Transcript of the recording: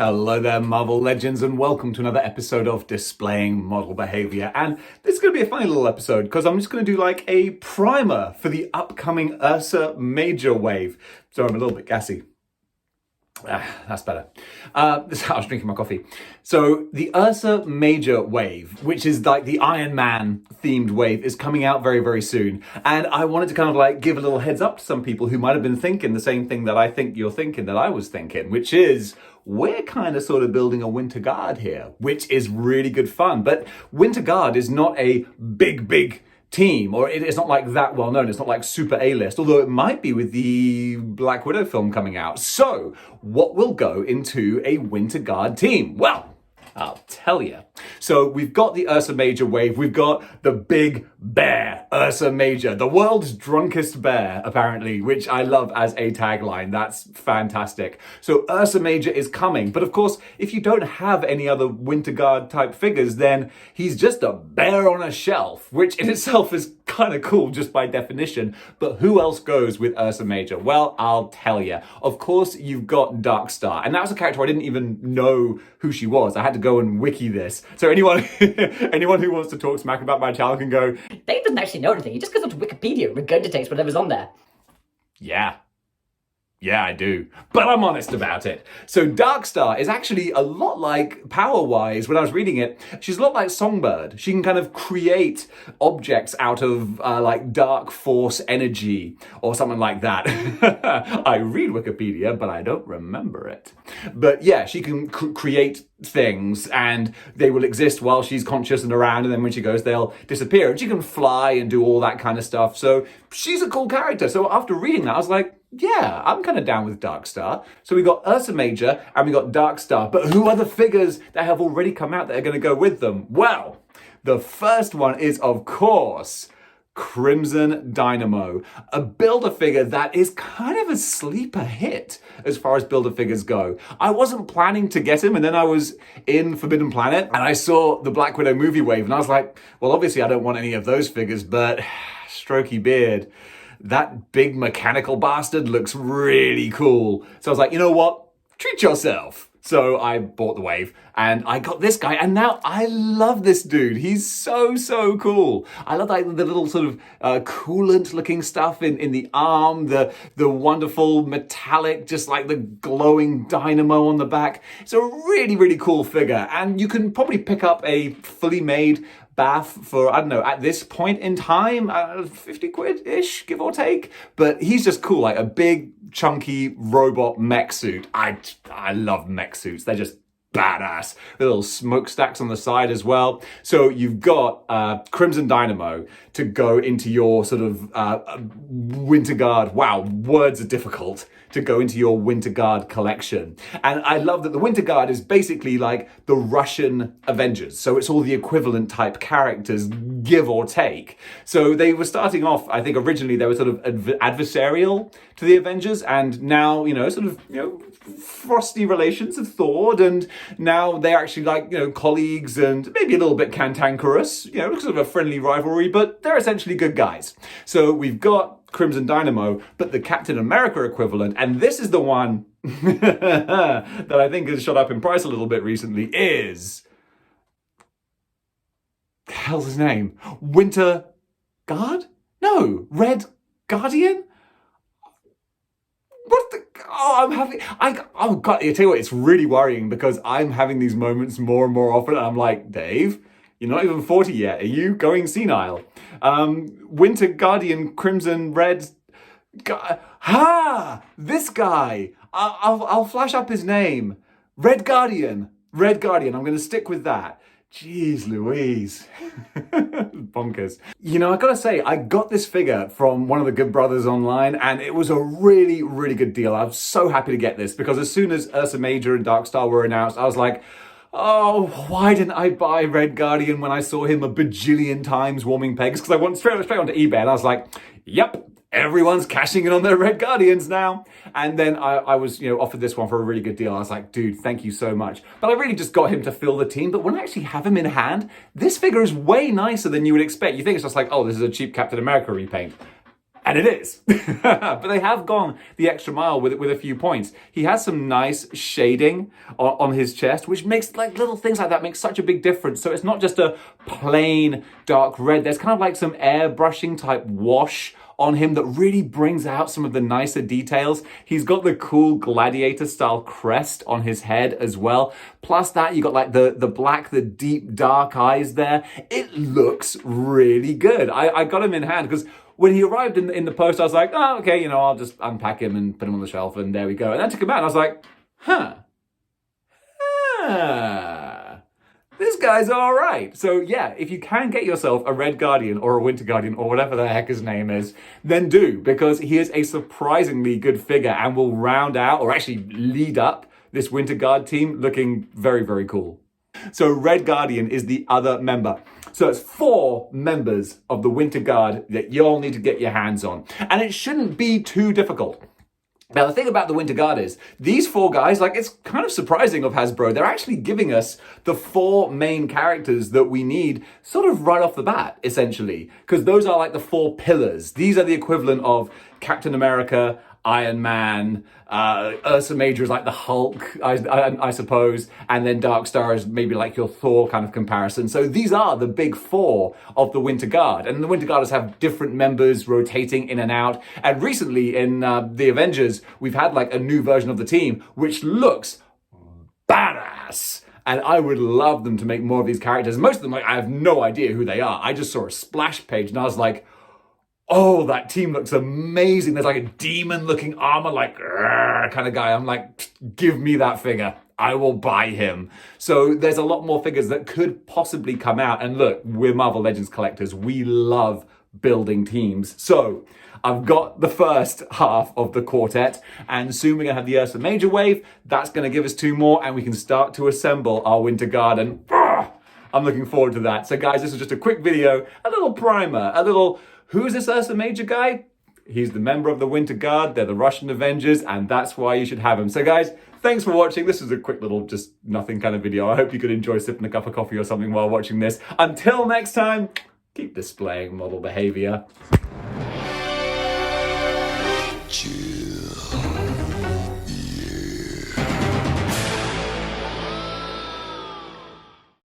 Hello there, Marvel Legends, and welcome to another episode of Displaying Model Behavior. And this is going to be a funny little episode because I'm just going to do like a primer for the upcoming Ursa Major wave. So I'm a little bit gassy. That's better. I was drinking my coffee. So the Ursa Major wave, which is like the Iron Man themed wave, is coming out very, very soon. And I wanted to kind of like give a little heads up to some people who might have been thinking the same thing that I think you're thinking that I was thinking, which is we're kind of sort of building a Winter Guard here, which is really good fun. But Winter Guard is not a big team, or it's not like that well known. It's not like super A-list, although it might be with the Black Widow film coming out. So what will go into a Winter Guard team? Well, I'll tell you. So we've got the Ursa Major wave. We've got the big bear, Ursa Major, the world's drunkest bear, apparently, which I love as a tagline. That's fantastic. So Ursa Major is coming. But of course, if you don't have any other Winter Guard type figures, then he's just a bear on a shelf, which in itself is kind of cool just by definition. But who else goes with Ursa Major? Well, I'll tell you. Of course, you've got Darkstar. And that was a character I didn't even know who she was. I had to go and wiki this. So anyone who wants to talk smack about my channel can go, Dave doesn't actually know anything. He just goes onto Wikipedia and regurgitates whatever's on there. Yeah, I do. But I'm honest about it. So Darkstar is actually a lot like, power-wise, when I was reading it, she's a lot like Songbird. She can kind of create objects out of like dark force energy or something like that. I read Wikipedia, but I don't remember it. But yeah, she can create things and they will exist while she's conscious and around, and then when she goes they'll disappear, and she can fly and do all that kind of stuff. So she's a cool character. So after reading that I was like, yeah, I'm kind of down with Darkstar. So we got Ursa Major and we got Darkstar, but who are the figures that have already come out that are going to go with them? Well, the first one is of course Crimson Dynamo, a Build-A-Figure that is kind of a sleeper hit as far as Build-A-Figures go. I wasn't planning to get him, and then I was in Forbidden Planet and I saw the Black Widow movie wave and I was like, well, obviously I don't want any of those figures, but strokey beard, that big mechanical bastard looks really cool. So I was like, you know what? Treat yourself. So I bought the wave and I got this guy, and now I love this dude. He's so cool. I love like the little sort of coolant looking stuff in the arm, the wonderful metallic, just like the glowing dynamo on the back. It's a really cool figure, and you can probably pick up a fully made bath for, I don't know, at this point in time, 50 quid-ish, give or take. But he's just cool, like a big, chunky robot mech suit. I love mech suits. They're just badass. Little smokestacks on the side as well. So you've got Crimson Dynamo to go into your sort of Winter Guard. Wow, words are difficult. To go into your Winter Guard collection. And I love that the Winter Guard is basically like the Russian Avengers. So it's all the equivalent type characters, give or take. So they were starting off, I think originally they were sort of adversarial to the Avengers, and now, frosty relations have thawed, and now they're actually like, colleagues and maybe a little bit cantankerous, sort of a friendly rivalry, but they're essentially good guys. So we've got Crimson Dynamo, but the Captain America equivalent, and this is the one that I think has shot up in price a little bit recently, is... the hell's his name? Winter Guard? No, Red Guardian? What the... Oh, oh God, I tell you what, it's really worrying because I'm having these moments more and more often, and I'm like, Dave, you're not even 40 yet. Are you going senile? Winter Guardian, Crimson, Red... This guy! I'll flash up his name. Red Guardian. I'm going to stick with that. Jeez Louise. Bonkers. I gotta say, I got this figure from one of the good brothers online, and it was a really good deal. I was so happy to get this because as soon as Ursa Major and Darkstar were announced, I was like, oh, why didn't I buy Red Guardian when I saw him a bajillion times warming pegs? Because I went straight onto eBay and I was like, yep, everyone's cashing in on their Red Guardians now. And then I was, offered this one for a really good deal. I was like, dude, thank you so much. But I really just got him to fill the team. But when I actually have him in hand, this figure is way nicer than you would expect. You think it's just like, oh, this is a cheap Captain America repaint. And it is. But they have gone the extra mile with a few points. He has some nice shading on his chest, which makes like little things like that make such a big difference. So it's not just a plain dark red. There's kind of like some airbrushing type wash on him that really brings out some of the nicer details. He's got the cool gladiator style crest on his head as well. Plus that, you got like the black, the deep dark eyes there. It looks really good. I got him in hand because when he arrived in the post, I was like, oh, okay, I'll just unpack him and put him on the shelf and there we go. And I took him out and I was like, this guy's all right. So yeah, if you can get yourself a Red Guardian or a Winter Guardian or whatever the heck his name is, then do, because he is a surprisingly good figure and will round out or actually lead up this Winter Guard team looking very, very cool. So Red Guardian is the other member. So it's 4 members of the Winter Guard that you all need to get your hands on. And it shouldn't be too difficult. Now, the thing about the Winter Guard is, these 4 guys, like, it's kind of surprising of Hasbro, they're actually giving us the 4 main characters that we need sort of right off the bat, essentially. Because those are like the 4 pillars. These are the equivalent of Captain America, Iron Man, Ursa Major is like the Hulk, I suppose, and then Dark Star is maybe like your Thor kind of comparison. So these are the big 4 of the Winter Guard. And the Winter Guarders have different members rotating in and out. And recently in the Avengers, we've had like a new version of the team, which looks badass. And I would love them to make more of these characters. Most of them, like, I have no idea who they are. I just saw a splash page and I was like, oh, that team looks amazing. There's like a demon-looking armor, like, kind of guy. I'm like, give me that figure. I will buy him. So there's a lot more figures that could possibly come out. And look, we're Marvel Legends collectors. We love building teams. So I've got the first half of the quartet, and soon we're going to have the Ursa Major wave. That's going to give us 2 more, and we can start to assemble our Winter Guard. And I'm looking forward to that. So guys, this is just a quick video, a little primer, a little... Who's this Ursa Major guy? He's the member of the Winter Guard. They're the Russian Avengers, and that's why you should have him. So guys, thanks for watching. This is a quick little just nothing kind of video. I hope you could enjoy sipping a cup of coffee or something while watching this. Until next time, keep displaying model behavior. Choose.